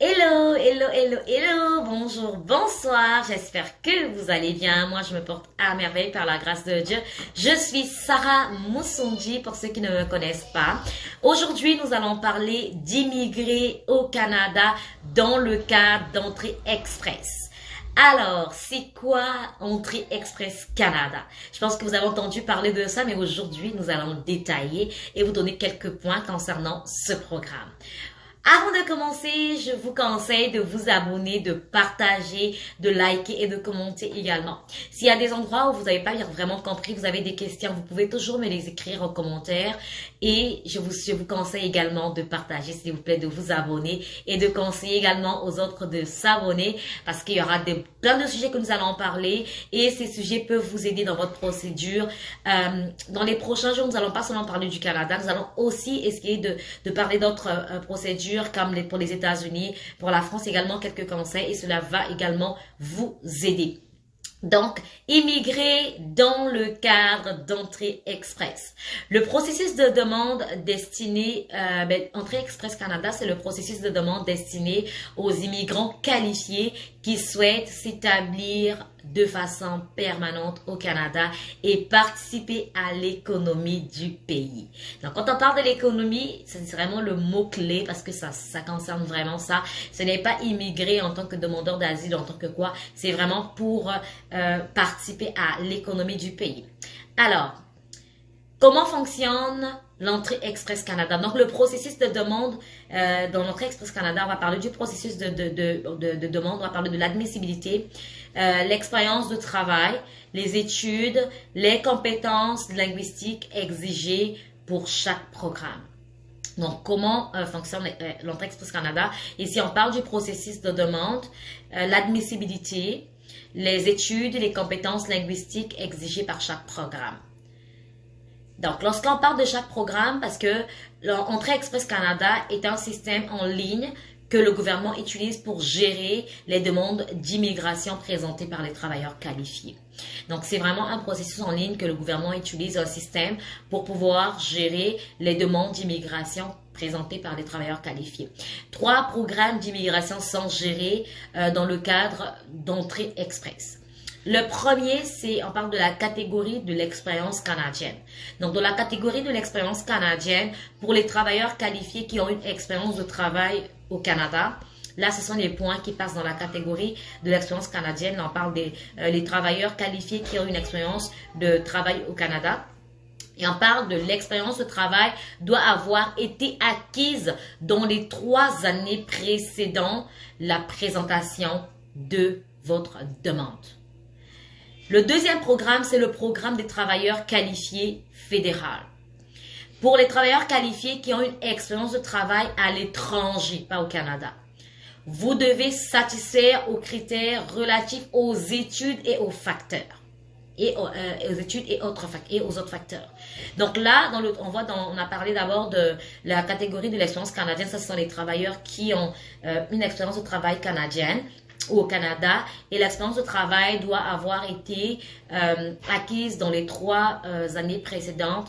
Hello, hello, hello, hello, bonjour, bonsoir, j'espère que vous allez bien. Moi, je me porte à merveille par la grâce de Dieu. Je suis Sarah Moussondi, pour ceux qui ne me connaissent pas. Aujourd'hui, nous allons parler d'immigrer au Canada dans le cadre d'entrée express. Alors, c'est quoi Entrée Express Canada? Je pense que vous avez entendu parler de ça, mais aujourd'hui, nous allons détailler et vous donner quelques points concernant ce programme. Avant de commencer, je vous conseille de vous abonner, de partager, de liker et de commenter également. S'il y a des endroits où vous n'avez pas vraiment compris, vous avez des questions, vous pouvez toujours me les écrire en commentaire. Et je vous conseille également de partager, s'il vous plaît, de vous abonner et de conseiller également aux autres de s'abonner parce qu'il y aura plein de sujets que nous allons parler et ces sujets peuvent vous aider dans votre procédure. Dans les prochains jours, nous allons pas seulement parler du Canada, nous allons aussi essayer de parler d'autres procédures comme pour les États-Unis, pour la France également quelques conseils et cela va également vous aider. Donc, immigrer dans le cadre d'entrée express. Le processus de demande destiné, Entrée Express Canada, c'est le processus de demande destiné aux immigrants qualifiés qui souhaitent s'établir de façon permanente au Canada et participer à l'économie du pays. Donc, quand on parle de l'économie, c'est vraiment le mot-clé parce que ça concerne vraiment ça. Ce n'est pas immigrer en tant que demandeur d'asile, en tant que quoi. C'est vraiment pour participer à l'économie du pays. Alors, comment fonctionne l'entrée Express Canada? Donc, le processus de demande dans l'entrée Express Canada, on va parler du processus de demande, on va parler de l'admissibilité, l'expérience de travail, les études, les compétences linguistiques exigées pour chaque programme. Donc, comment fonctionne l'entrée Express Canada? Ici, on parle du processus de demande, l'admissibilité, les études et les compétences linguistiques exigées par chaque programme. Donc, lorsqu'on parle de chaque programme, parce que l'Entrée Express Canada est un système en ligne que le gouvernement utilise pour gérer les demandes d'immigration présentées par les travailleurs qualifiés. Donc, c'est vraiment un processus en ligne que le gouvernement utilise, un système pour pouvoir gérer les demandes d'immigration présentées par les travailleurs qualifiés. 3 programmes d'immigration sont gérés dans le cadre d'entrée express. Le premier, on parle de la catégorie de l'expérience canadienne. Donc, dans la catégorie de l'expérience canadienne, pour les travailleurs qualifiés qui ont une expérience de travail au Canada, là, ce sont les points qui passent dans la catégorie de l'expérience canadienne. On parle des les travailleurs qualifiés qui ont une expérience de travail au Canada. Et on parle de l'expérience de travail doit avoir été acquise dans les 3 années précédant la présentation de votre demande. Le deuxième programme, c'est le programme des travailleurs qualifiés fédéral. Pour les travailleurs qualifiés qui ont une expérience de travail à l'étranger, pas au Canada, vous devez satisfaire aux critères relatifs aux études et aux facteurs. Et aux études et aux autres facteurs. Donc là, on a parlé d'abord de la catégorie de l'expérience canadienne. Ça, ce sont les travailleurs qui ont une expérience de travail canadienne ou au Canada. Et l'expérience de travail doit avoir été acquise dans les 3 années précédant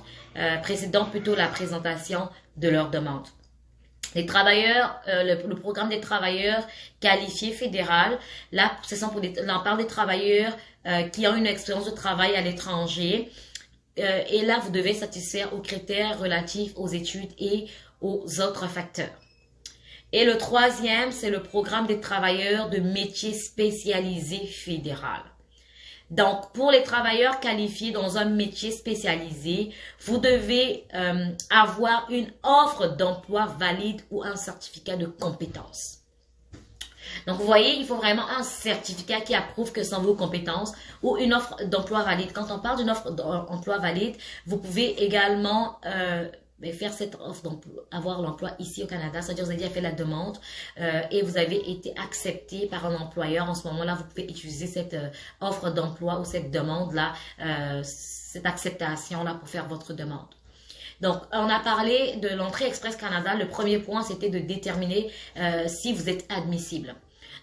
plutôt la présentation de leur demande. Les travailleurs, le programme des travailleurs qualifiés fédéral, là, on parle des travailleurs qui ont une expérience de travail à l'étranger. Et là, vous devez satisfaire aux critères relatifs aux études et aux autres facteurs. Et le troisième, c'est le programme des travailleurs de métiers spécialisés fédéral. Donc, pour les travailleurs qualifiés dans un métier spécialisé, vous devez avoir une offre d'emploi valide ou un certificat de compétence. Donc, vous voyez, il faut vraiment un certificat qui approuve que ce sont vos compétences ou une offre d'emploi valide. Quand on parle d'une offre d'emploi valide, vous pouvez également faire cette offre d'emploi, avoir l'emploi ici au Canada, c'est-à-dire vous avez déjà fait la demande et vous avez été accepté par un employeur. En ce moment-là, vous pouvez utiliser cette offre d'emploi ou cette demande-là, cette acceptation-là pour faire votre demande. Donc, on a parlé de l'entrée Express Canada. Le premier point, c'était de déterminer si vous êtes admissible.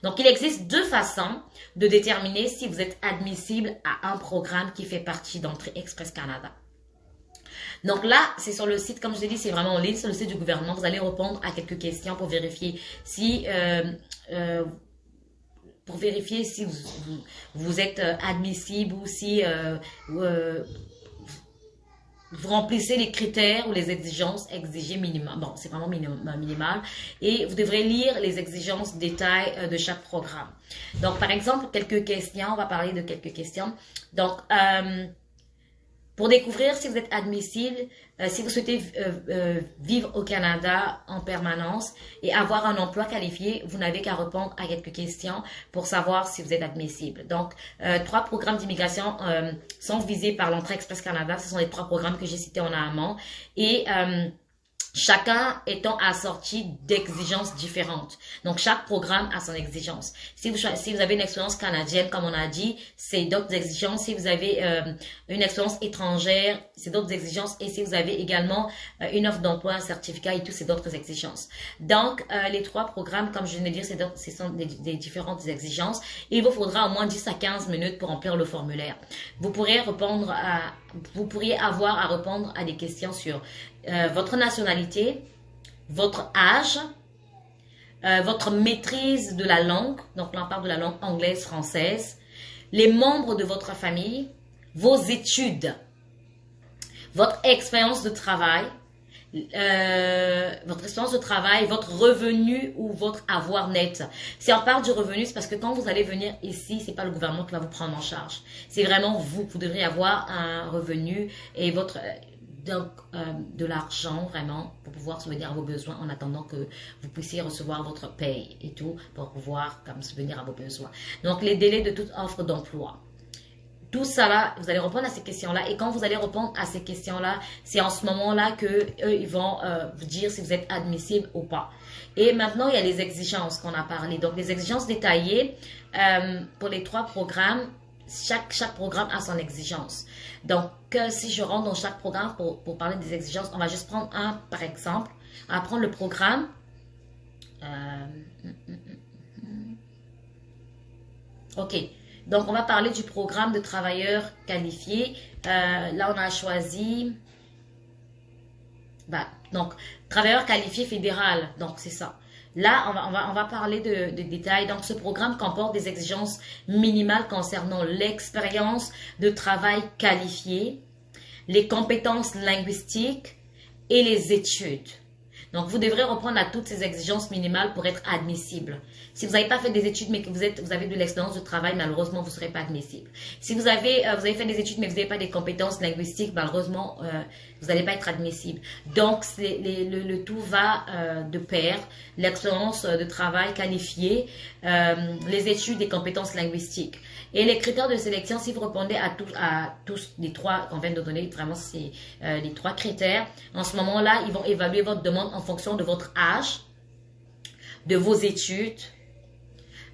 Donc, il existe 2 façons de déterminer si vous êtes admissible à un programme qui fait partie d'entrée Express Canada. Donc là, c'est sur le site, comme je l'ai dit, c'est vraiment en ligne, sur le site du gouvernement. Vous allez répondre à quelques questions pour vérifier si vous êtes admissible ou si vous remplissez les critères ou les exigences exigées minimum. Bon, c'est vraiment minimal. Et vous devrez lire les exigences détails de chaque programme. Donc, par exemple, quelques questions. On va parler de quelques questions. Donc, pour découvrir si vous êtes admissible, si vous souhaitez vivre au Canada en permanence et avoir un emploi qualifié, vous n'avez qu'à répondre à quelques questions pour savoir si vous êtes admissible. Donc, 3 programmes d'immigration sont visés par l'entrée Express Canada. Ce sont les 3 programmes que j'ai cités en amont. Et chacun étant assorti d'exigences différentes. Donc, chaque programme a son exigence. Si vous avez une expérience canadienne, comme on a dit, c'est d'autres exigences. Si vous avez une expérience étrangère, c'est d'autres exigences. Et si vous avez également une offre d'emploi, un certificat et tout, c'est d'autres exigences. Donc, les 3 programmes, comme je viens de dire, ce sont des différentes exigences. Et il vous faudra au moins 10 à 15 minutes pour remplir le formulaire. Vous pourriez avoir à répondre à des questions sur votre nationalité, votre âge, votre maîtrise de la langue, donc là on parle de la langue anglaise, française, les membres de votre famille, vos études, votre expérience de travail, votre revenu ou votre avoir net. Si on parle du revenu, c'est parce que quand vous allez venir ici, c'est pas le gouvernement qui va vous prendre en charge. C'est vraiment vous. Vous devrez avoir un revenu et de l'argent vraiment pour pouvoir subvenir à vos besoins en attendant que vous puissiez recevoir votre paye et tout pour pouvoir comme subvenir à vos besoins. Donc les délais de toute offre d'emploi. Tout ça là, vous allez répondre à ces questions-là. Et quand vous allez répondre à ces questions-là, c'est en ce moment-là que eux, ils vont vous dire si vous êtes admissible ou pas. Et maintenant, il y a les exigences qu'on a parlé. Donc, les exigences détaillées pour les 3 programmes. Chaque programme a son exigence. Donc, si je rentre dans chaque programme pour parler des exigences, on va juste prendre un par exemple. On va prendre le programme. OK. Donc, on va parler du programme de travailleurs qualifiés. Là, on a choisi... donc, travailleur qualifié fédéral. Donc, c'est ça. Là, on va parler de détails. Donc, ce programme comporte des exigences minimales concernant l'expérience de travail qualifiée, les compétences linguistiques et les études. Donc, vous devrez reprendre à toutes ces exigences minimales pour être admissible. Si vous n'avez pas fait des études, mais que vous avez de l'expérience de travail, malheureusement, vous ne serez pas admissible. Si vous avez fait des études, mais vous n'avez pas des compétences linguistiques, malheureusement, vous n'allez pas être admissible. Donc, le tout va de pair. L'expérience de travail qualifiée, les études et compétences linguistiques. Et les critères de sélection, si vous répondez à tous les 3 qu'on vient de donner, vraiment, c'est les 3 critères. En ce moment-là, ils vont évaluer votre demande en fonction de votre âge, de vos études,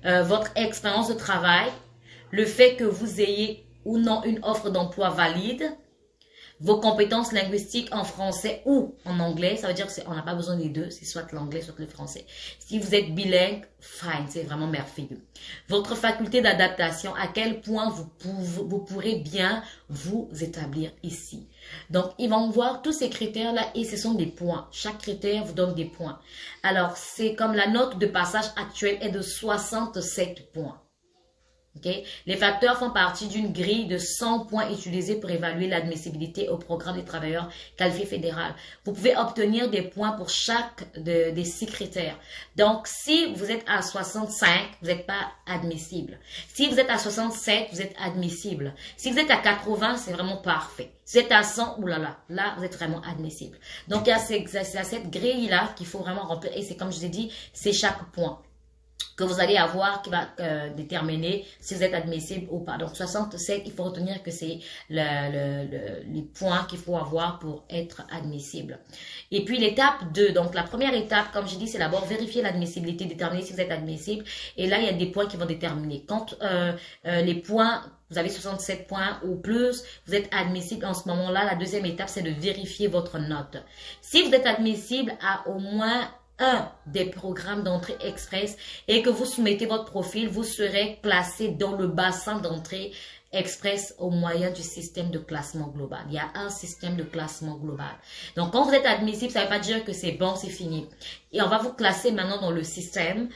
votre expérience de travail, le fait que vous ayez ou non une offre d'emploi valide, vos compétences linguistiques en français ou en anglais. Ça veut dire qu'on n'a pas besoin des deux, c'est soit l'anglais, soit le français. Si vous êtes bilingue, fine, c'est vraiment merveilleux. Votre faculté d'adaptation, à quel point vous pourrez bien vous établir ici. Donc, ils vont voir tous ces critères-là et ce sont des points. Chaque critère vous donne des points. Alors, c'est comme la note de passage actuelle est de 67 points. Okay? Les facteurs font partie d'une grille de 100 points utilisés pour évaluer l'admissibilité au programme des travailleurs qualifiés fédéral. Vous pouvez obtenir des points pour chaque des 6 critères. Donc, si vous êtes à 65, vous n'êtes pas admissible. Si vous êtes à 67, vous êtes admissible. Si vous êtes à 80, c'est vraiment parfait. Si vous êtes à 100, oulala, là, vous êtes vraiment admissible. Donc, il y a cette grille-là qu'il faut vraiment remplir. Et c'est comme je vous ai dit, c'est chaque point que vous allez avoir qui va déterminer si vous êtes admissible ou pas. Donc 67, il faut retenir que c'est les points qu'il faut avoir pour être admissible. Et puis l'étape 2, donc la première étape, comme je dis, c'est d'abord vérifier l'admissibilité, déterminer si vous êtes admissible. Et là, il y a des points qui vont déterminer. Quand les points, vous avez 67 points ou plus, vous êtes admissible en ce moment-là. La deuxième étape, c'est de vérifier votre note. Si vous êtes admissible à au moins un des programmes d'entrée express et que vous soumettez votre profil, vous serez classé dans le bassin d'entrée express au moyen du système de classement global. Il y a un système de classement global. Donc, quand vous êtes admissible, ça ne veut pas dire que c'est bon, c'est fini. Et on va vous classer maintenant dans le système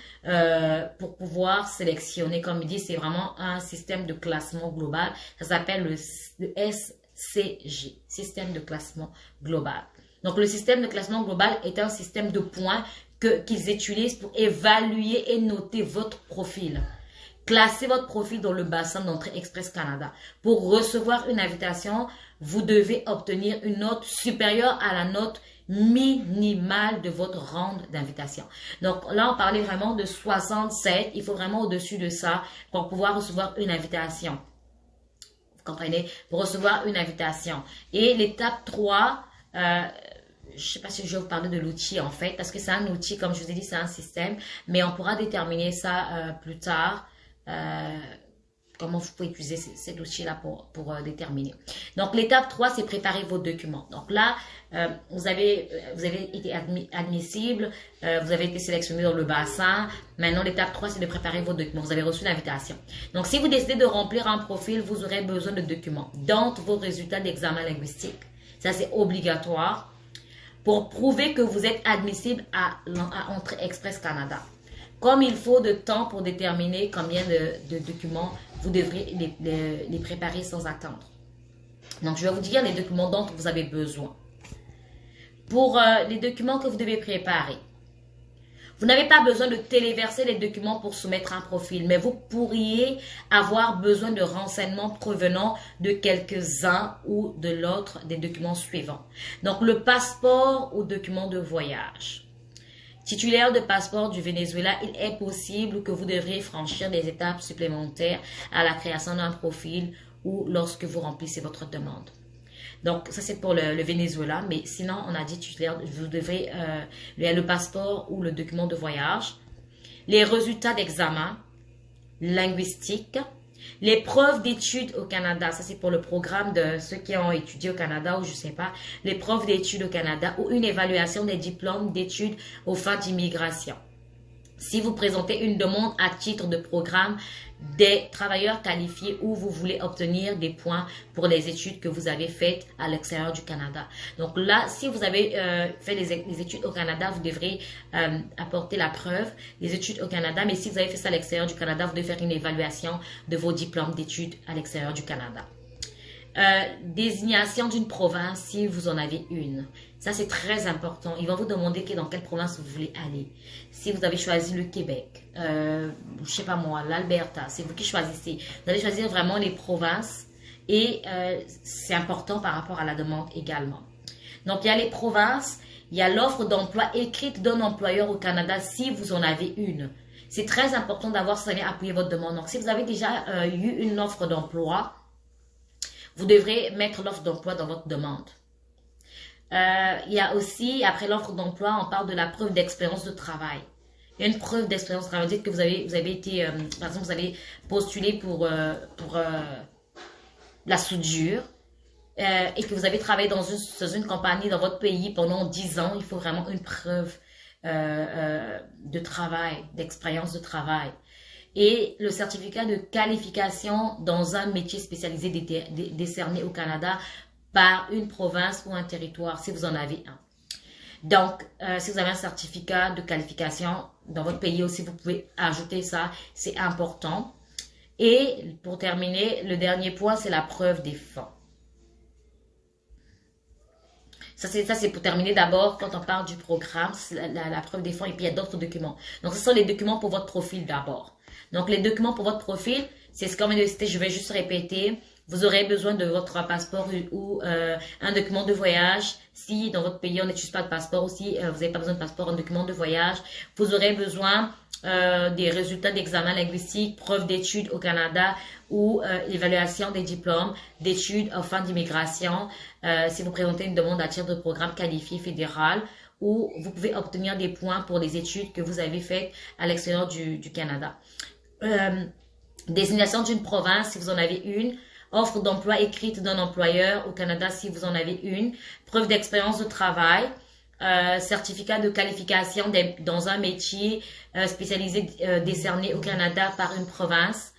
pour pouvoir sélectionner. Comme il dit, c'est vraiment un système de classement global. Ça s'appelle le SCG, système de classement global. Donc, le système de classement global est un système de points qu'ils utilisent pour évaluer et noter votre profil. Classez votre profil dans le bassin d'entrée Express Canada. Pour recevoir une invitation, vous devez obtenir une note supérieure à la note minimale de votre round d'invitation. Donc là, on parlait vraiment de 67. Il faut vraiment au-dessus de ça pour pouvoir recevoir une invitation. Vous comprenez? Pour recevoir une invitation. Et l'étape 3, je ne sais pas si je vais vous parler de l'outil en fait, parce que c'est un outil, comme je vous ai dit, c'est un système, mais on pourra déterminer ça plus tard. Comment vous pouvez utiliser cet outil-là pour déterminer. Donc, l'étape 3, c'est préparer vos documents. Donc là, vous avez été admissible, vous avez été sélectionné dans le bassin. Maintenant, l'étape 3, c'est de préparer vos documents. Vous avez reçu l'invitation. Donc, si vous décidez de remplir un profil, vous aurez besoin de documents, dont vos résultats d'examen linguistique. Ça, c'est obligatoire pour prouver que vous êtes admissible à Entrée Express Canada. Comme il faut de temps pour déterminer combien de documents vous devrez les préparer sans attendre. Donc, je vais vous dire les documents dont vous avez besoin. Pour les documents que vous devez préparer, vous n'avez pas besoin de téléverser les documents pour soumettre un profil, mais vous pourriez avoir besoin de renseignements provenant de quelques-uns ou de l'autre des documents suivants. Donc, le passeport ou document de voyage. Titulaire de passeport du Venezuela, il est possible que vous devriez franchir des étapes supplémentaires à la création d'un profil ou lorsque vous remplissez votre demande. Donc, ça c'est pour le Venezuela, mais sinon, on a dit titulaire, vous devrez le passeport ou le document de voyage, les résultats d'examen linguistique, les preuves d'études au Canada, ça c'est pour le programme de ceux qui ont étudié au Canada ou je sais pas, les preuves d'études au Canada ou une évaluation des diplômes d'études aux fins d'immigration. Si vous présentez une demande à titre de programme des travailleurs qualifiés ou vous voulez obtenir des points pour les études que vous avez faites à l'extérieur du Canada. Donc là, si vous avez fait les études au Canada, vous devrez apporter la preuve des études au Canada. Mais si vous avez fait ça à l'extérieur du Canada, vous devez faire une évaluation de vos diplômes d'études à l'extérieur du Canada. Désignation d'une province si vous en avez une. Ça, c'est très important. Ils vont vous demander dans quelle province vous voulez aller. Si vous avez choisi le Québec, je sais pas moi, l'Alberta, c'est vous qui choisissez. Vous allez choisir vraiment les provinces et c'est important par rapport à la demande également. Donc, il y a les provinces, il y a l'offre d'emploi écrite d'un employeur au Canada si vous en avez une. C'est très important d'avoir ça et appuyer votre demande. Donc, si vous avez déjà eu une offre d'emploi, vous devrez mettre l'offre d'emploi dans votre demande. Il y a aussi, après l'offre d'emploi, on parle de la preuve d'expérience de travail. Il y a une preuve d'expérience de travail. Dites que vous avez été, par exemple, vous avez postulé pour la soudure et que vous avez travaillé dans une compagnie dans votre pays pendant 10 ans. Il faut vraiment une preuve de travail, d'expérience de travail. Et le certificat de qualification dans un métier spécialisé décerné au Canada par une province ou un territoire, si vous en avez un. Donc, si vous avez un certificat de qualification dans votre pays aussi, vous pouvez ajouter ça, c'est important. Et pour terminer, le dernier point, c'est la preuve des fonds. Ça, c'est pour terminer d'abord, quand on parle du programme, la preuve des fonds, et puis il y a d'autres documents. Donc, ce sont les documents pour votre profil d'abord. Donc, les documents pour votre profil, c'est ce qu'on vient de citer, je vais juste répéter. Vous aurez besoin de votre passeport ou un document de voyage. Si dans votre pays, on n'utilise pas de passeport aussi, vous n'avez pas besoin de passeport, un document de voyage. Vous aurez besoin des résultats d'examen linguistique, preuve d'études au Canada ou évaluation des diplômes d'études en fin d'immigration. Si vous présentez une demande à titre de programme qualifié fédéral, ou vous pouvez obtenir des points pour les études que vous avez faites à l'extérieur du Canada. Désignation d'une province si vous en avez une. Offre d'emploi écrite d'un employeur au Canada si vous en avez une. Preuve d'expérience de travail. certificat de qualification dans un métier spécialisé décerné au Canada par une province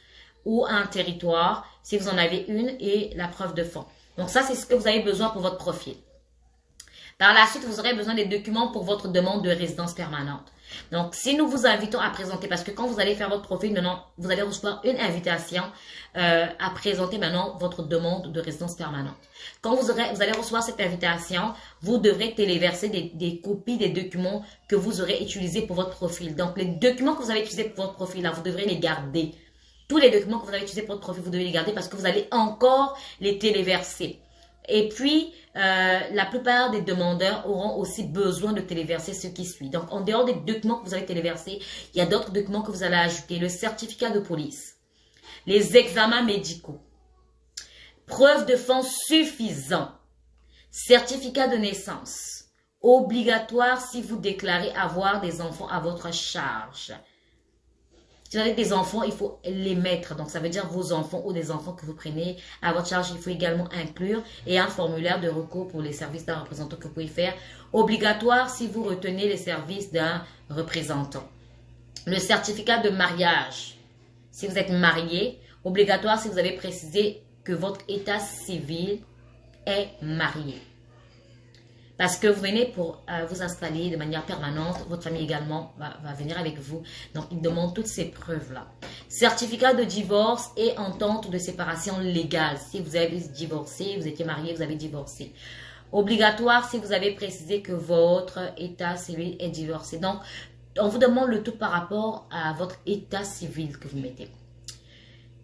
ou un territoire, si vous en avez une, et la preuve de fonds. Donc ça, c'est ce que vous avez besoin pour votre profil. Par la suite, vous aurez besoin des documents pour votre demande de résidence permanente. Donc, si nous vous invitons à présenter, parce que quand vous allez faire votre profil, maintenant, vous allez recevoir une invitation à présenter maintenant votre demande de résidence permanente. Quand vous allez recevoir cette invitation, vous devrez téléverser des copies des documents que vous aurez utilisés pour votre profil. Donc, les documents que vous avez utilisés pour votre profil, là, vous devrez les garder. Tous les documents que vous avez utilisés pour votre profil, vous devez les garder parce que vous allez encore les téléverser. Et puis, la plupart des demandeurs auront aussi besoin de téléverser ce qui suit. Donc, en dehors des documents que vous allez téléverser, il y a d'autres documents que vous allez ajouter. Le certificat de police, les examens médicaux, preuve de fonds suffisants, certificat de naissance, obligatoire si vous déclarez avoir des enfants à votre charge. Si vous avez des enfants, il faut les mettre. Donc, ça veut dire vos enfants ou des enfants que vous prenez à votre charge. Il faut également inclure et un formulaire de recours pour les services d'un représentant que vous pouvez faire. Obligatoire si vous retenez les services d'un représentant. Le certificat de mariage. Si vous êtes marié. Obligatoire si vous avez précisé que votre état civil est marié. Parce que vous venez pour vous installer de manière permanente. Votre famille également va venir avec vous. Donc, il demande toutes ces preuves-là. Certificat de divorce et entente de séparation légale. Si vous avez divorcé, vous étiez marié, vous avez divorcé. Obligatoire si vous avez précisé que votre état civil est divorcé. Donc, on vous demande le tout par rapport à votre état civil que vous mettez.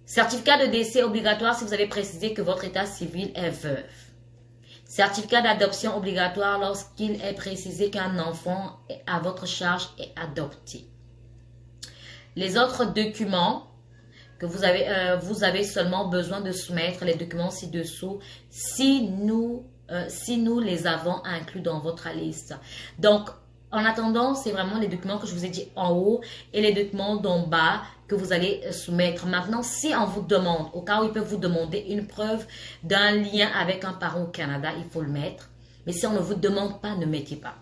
Certificat de décès obligatoire si vous avez précisé que votre état civil est veuve. Certificat d'adoption obligatoire lorsqu'il est précisé qu'un enfant à votre charge est adopté. Les autres documents que vous avez seulement besoin de soumettre les documents ci-dessous si nous les avons inclus dans votre liste. Donc, en attendant, c'est vraiment les documents que je vous ai dit en haut et les documents d'en bas que vous allez soumettre. Maintenant, si on vous demande, au cas où ils peuvent vous demander une preuve d'un lien avec un parent au Canada, il faut le mettre. Mais si on ne vous demande pas, ne mettez pas.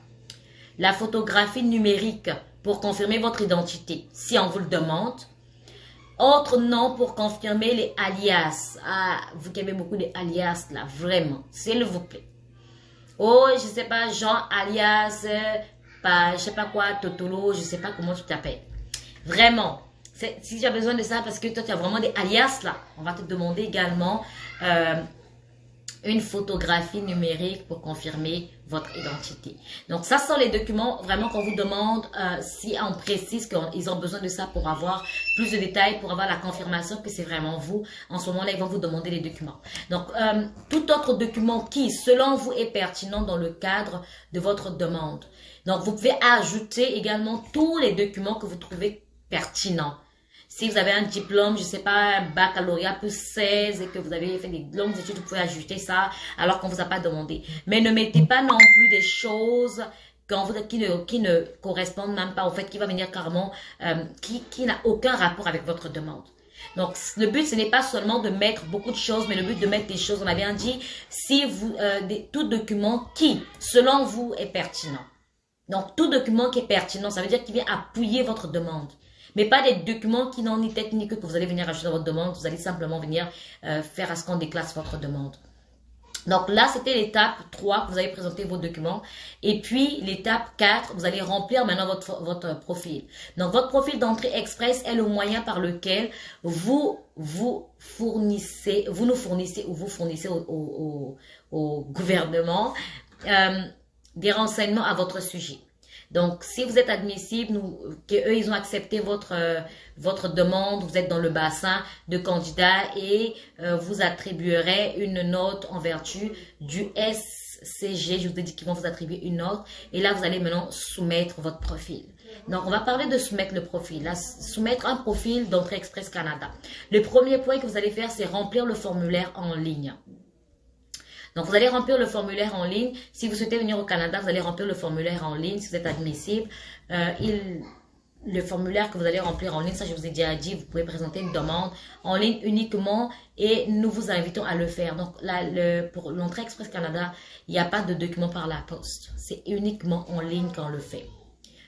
La photographie numérique pour confirmer votre identité, si on vous le demande. Autre nom pour confirmer les alias. Ah, vous qui avez beaucoup d'alias là, vraiment, s'il vous plaît. Oh, je sais pas, Jean alias, je sais pas quoi, Totolo, je sais pas comment tu t'appelles. Vraiment. Si tu as besoin de ça, parce que toi, tu as vraiment des alias là, on va te demander également une photographie numérique pour confirmer votre identité. Donc, ça sont les documents vraiment qu'on vous demande si on précise qu'ils ont besoin de ça pour avoir plus de détails, pour avoir la confirmation que c'est vraiment vous. En ce moment-là, ils vont vous demander les documents. Donc, tout autre document qui, selon vous, est pertinent dans le cadre de votre demande. Donc, vous pouvez ajouter également tous les documents que vous trouvez pertinents. Si vous avez un diplôme, je sais pas, un baccalauréat plus 16 et que vous avez fait des longues études, vous pouvez ajouter ça alors qu'on vous a pas demandé. Mais ne mettez pas non plus des choses qui ne correspondent même pas au fait qui va venir carrément, qui n'a aucun rapport avec votre demande. Donc, le but, ce n'est pas seulement de mettre beaucoup de choses, mais le but de mettre des choses, on a bien dit, si vous, tout document qui, selon vous, est pertinent. Donc, tout document qui est pertinent, ça veut dire qu'il vient appuyer votre demande. Mais pas des documents qui n'ont ni tête ni queue que vous allez venir ajouter dans votre demande. Vous allez simplement venir faire à ce qu'on déclasse votre demande. Donc là, c'était l'étape 3 que vous allez présenter vos documents. Et puis, l'étape 4, vous allez remplir maintenant votre profil. Donc, votre profil d'entrée express est le moyen par lequel vous nous fournissez au gouvernement des renseignements à votre sujet. Donc, si vous êtes admissible, qu'eux, ils ont accepté votre demande, vous êtes dans le bassin de candidats et vous attribuerez une note en vertu du SCG. Je vous ai dit qu'ils vont vous attribuer une note. Et là, vous allez maintenant soumettre votre profil. Donc, on va parler de soumettre le profil. Là, soumettre un profil d'entrée express Canada. Le premier point que vous allez faire, c'est remplir le formulaire en ligne. Donc, vous allez remplir le formulaire en ligne. Si vous souhaitez venir au Canada, vous allez remplir le formulaire en ligne si vous êtes admissible. le formulaire que vous allez remplir en ligne, ça je vous ai déjà dit, vous pouvez présenter une demande en ligne uniquement et nous vous invitons à le faire. Donc là, pour l'entrée Express Canada, il n'y a pas de document par la poste. C'est uniquement en ligne qu'on le fait.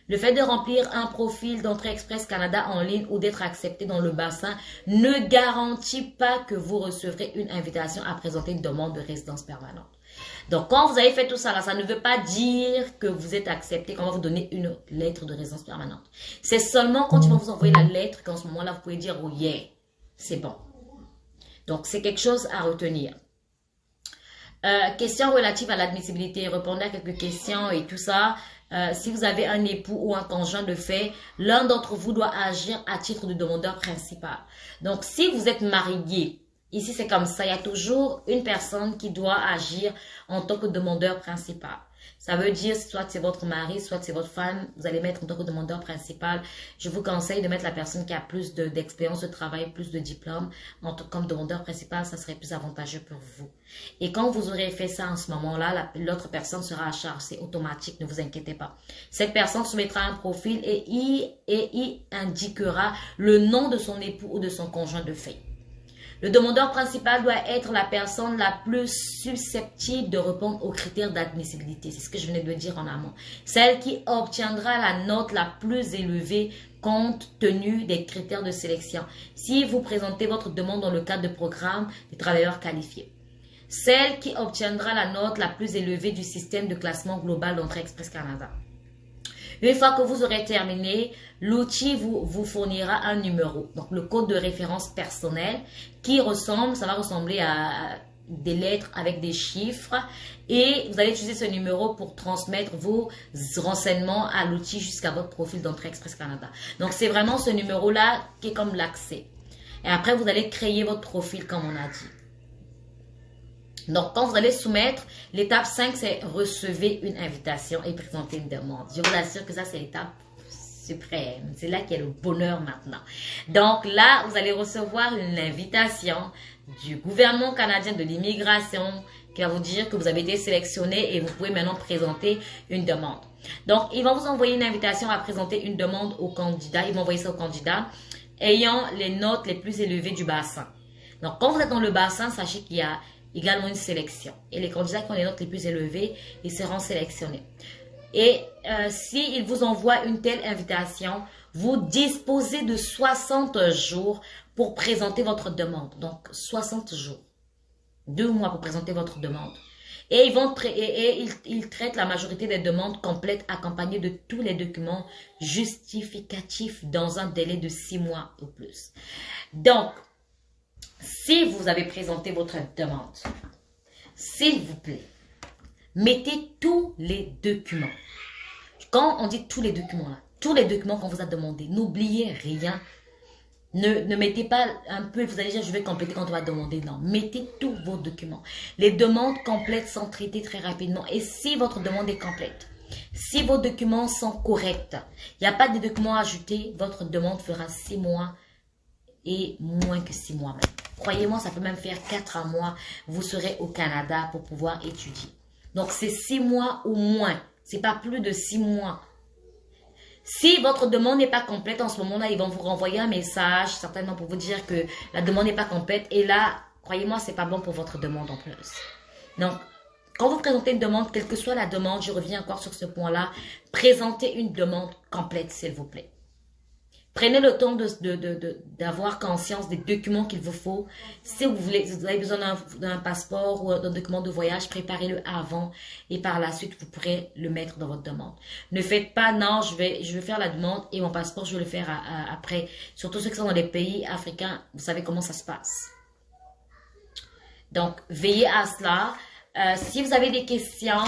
Le fait de remplir un profil d'entrée Express Canada en ligne ou d'être accepté dans le bassin ne garantit pas que vous recevrez une invitation à présenter une demande de résidence permanente. Donc, quand vous avez fait tout ça, là, ça ne veut pas dire que vous êtes accepté, qu'on va vous donner une lettre de résidence permanente. C'est seulement quand ils vont vous envoyer la lettre qu'en ce moment-là, vous pouvez dire, oh yeah, c'est bon. Donc, c'est quelque chose à retenir. Questions relatives à l'admissibilité. Répondez à quelques questions et tout ça. Si vous avez un époux ou un conjoint de fait, l'un d'entre vous doit agir à titre de demandeur principal. Donc, si vous êtes marié, ici c'est comme ça, il y a toujours une personne qui doit agir en tant que demandeur principal. Ça veut dire, soit c'est votre mari, soit c'est votre femme, vous allez mettre en tant que demandeur principal. Je vous conseille de mettre la personne qui a plus d'expérience de travail, plus de diplôme, comme demandeur principal, ça serait plus avantageux pour vous. Et quand vous aurez fait ça en ce moment-là, l'autre personne sera à charge, c'est automatique, ne vous inquiétez pas. Cette personne soumettra un profil et y indiquera le nom de son époux ou de son conjoint de fait. Le demandeur principal doit être la personne la plus susceptible de répondre aux critères d'admissibilité. C'est ce que je venais de dire en amont. Celle qui obtiendra la note la plus élevée compte tenu des critères de sélection. Si vous présentez votre demande dans le cadre de programme des travailleurs qualifiés. Celle qui obtiendra la note la plus élevée du système de classement global d'entrée Express Canada. Une fois que vous aurez terminé, l'outil vous fournira un numéro, donc le code de référence personnel qui ça va ressembler à des lettres avec des chiffres et vous allez utiliser ce numéro pour transmettre vos renseignements à l'outil jusqu'à votre profil d'entrée Express Canada. Donc c'est vraiment ce numéro-là qui est comme l'accès. Et après vous allez créer votre profil comme on a dit. Donc, quand vous allez soumettre, l'étape 5, c'est recevez une invitation et présenter une demande. Je vous assure que ça, c'est l'étape suprême. C'est là qu'il y a le bonheur maintenant. Donc là, vous allez recevoir une invitation du gouvernement canadien de l'immigration qui va vous dire que vous avez été sélectionné et vous pouvez maintenant présenter une demande. Donc, ils vont vous envoyer une invitation à présenter une demande au candidat. Ils vont envoyer ça au candidat ayant les notes les plus élevées du bassin. Donc, quand vous êtes dans le bassin, sachez qu'il y a également une sélection. Et les candidats qui ont les notes les plus élevées, ils seront sélectionnés. Et s'ils vous envoient une telle invitation, vous disposez de 60 jours pour présenter votre demande. Donc, 60 jours. 2 mois pour présenter votre demande. Et ils traitent la majorité des demandes complètes accompagnées de tous les documents justificatifs dans un délai de 6 mois ou plus. Donc, si vous avez présenté votre demande, s'il vous plaît, mettez tous les documents. Quand on dit tous les documents, là, tous les documents qu'on vous a demandé, n'oubliez rien. Ne mettez pas un peu, vous allez dire je vais compléter quand on va demander. Non, mettez tous vos documents. Les demandes complètes sont traitées très rapidement. Et si votre demande est complète, si vos documents sont corrects, il n'y a pas de documents ajoutés, votre demande fera 6 mois et moins que 6 mois même. Croyez-moi, ça peut même faire 4 mois. Vous serez au Canada pour pouvoir étudier. Donc, c'est 6 mois ou moins. C'est pas plus de 6 mois. Si votre demande n'est pas complète en ce moment-là, ils vont vous renvoyer un message, certainement pour vous dire que la demande n'est pas complète. Et là, croyez-moi, c'est pas bon pour votre demande en plus. Donc, quand vous présentez une demande, quelle que soit la demande, je reviens encore sur ce point-là, présentez une demande complète, s'il vous plaît. Prenez le temps d'avoir conscience des documents qu'il vous faut. Si vous avez besoin d'un passeport ou d'un document de voyage, préparez-le avant et par la suite, vous pourrez le mettre dans votre demande. Ne faites pas, non, je vais faire la demande et mon passeport, je vais le faire après. Surtout ceux qui sont dans les pays africains, vous savez comment ça se passe. Donc, veillez à cela. Si vous avez des questions,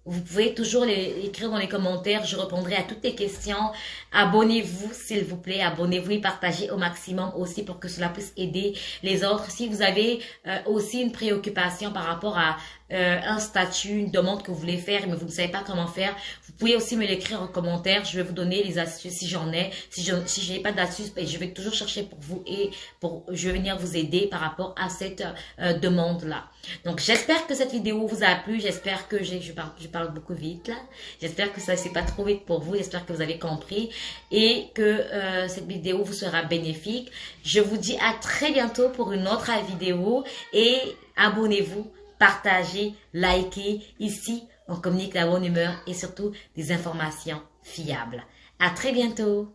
vous pouvez toujours les écrire dans les commentaires. Je répondrai à toutes les questions. Abonnez-vous, s'il vous plaît. Abonnez-vous et partagez au maximum aussi pour que cela puisse aider les autres. Si vous avez aussi une préoccupation par rapport un statut, une demande que vous voulez faire, mais vous ne savez pas comment faire, vous pouvez aussi me l'écrire en commentaire. Je vais vous donner les astuces si j'en ai. Si je n'ai pas d'astuces, ben, je vais toujours chercher pour vous et je vais venir vous aider par rapport à cette demande-là. Donc, j'espère que cette vidéo vous a plu. J'espère que je parle beaucoup vite là. J'espère que ça c'est pas trop vite pour vous. J'espère que vous avez compris et que cette vidéo vous sera bénéfique. Je vous dis à très bientôt pour une autre vidéo et abonnez-vous, partagez, likez. Ici, on communique la bonne humeur et surtout des informations fiables. À très bientôt.